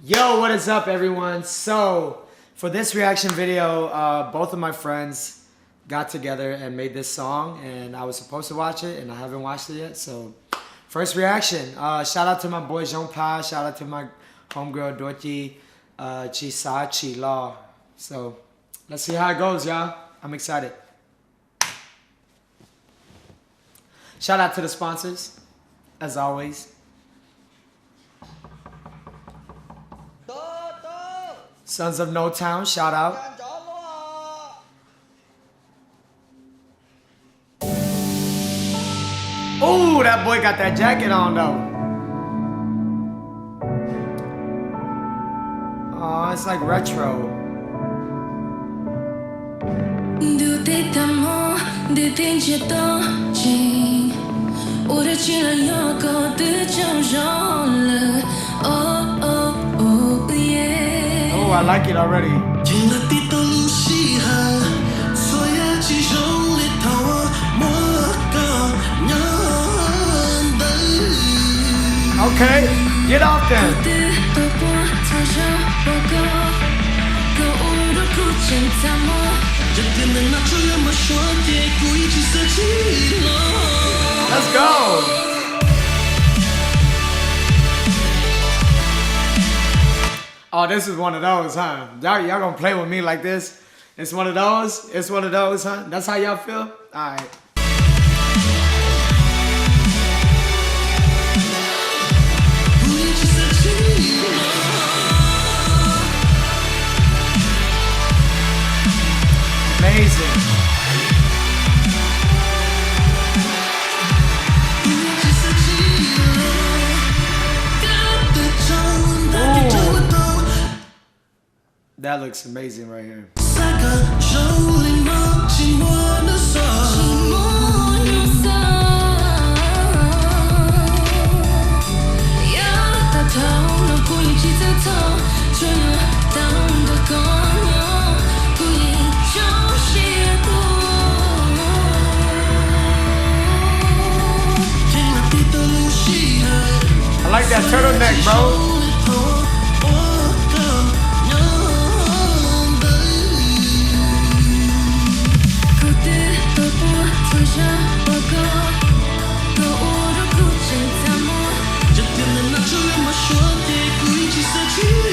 Yo, what is up, everyone? So, for this reaction video, both of my friends got together and made this song, and I was supposed to watch it, and I haven't watched it yet. So, first reaction. Shout out to my boy Zong. Shout out to my homegirl Douachi, Tsis Xav Tsim. So, let's see how it goes, y'all. I'm excited. Shout out to the sponsors, as always. Sons of No Town, shout out. Oh, that boy got that jacket on though. Oh, it's like retro. Oh, I like it already. Okay, get off then. Let's go. Oh, this is one of those, huh? Y'all gonna play with me like this? It's one of those? It's one of those, huh? That's how y'all feel? Alright. Amazing. That looks amazing right here. I like that turtleneck, bro.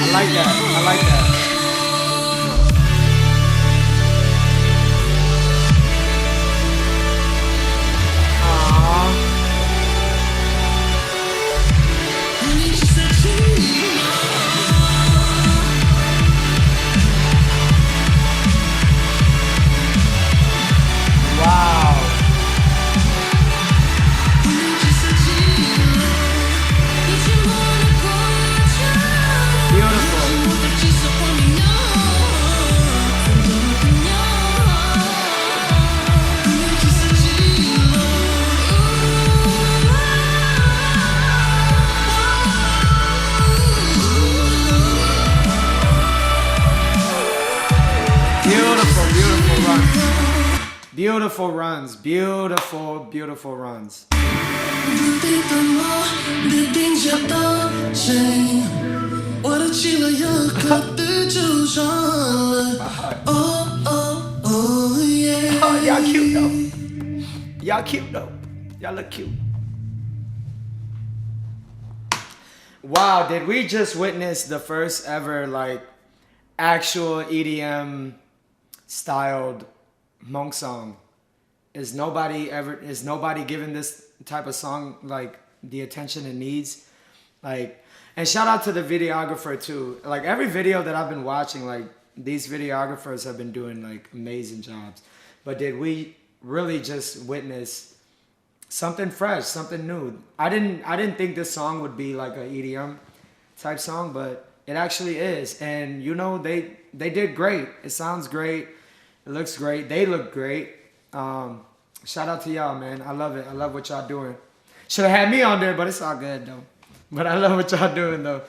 I like that. I like that. Beautiful runs, beautiful, beautiful runs. Oh, y'all cute though. Y'all cute though. Y'all look cute. Wow, did we just witness the first ever like actual EDM styled Hmong song? Is nobody giving this type of song like the attention it needs? Like, and shout out to the videographer too. Like every video that I've been watching, like these videographers have been doing like amazing jobs. But did we really just witness something fresh, something new? I didn't think this song would be like an EDM type song, but it actually is. And you know, they did great. It sounds great. It looks great. They look great. Shout out to y'all, man. I love it. I love what y'all doing. Should have had me on there, but it's all good though. But I love what y'all doing though.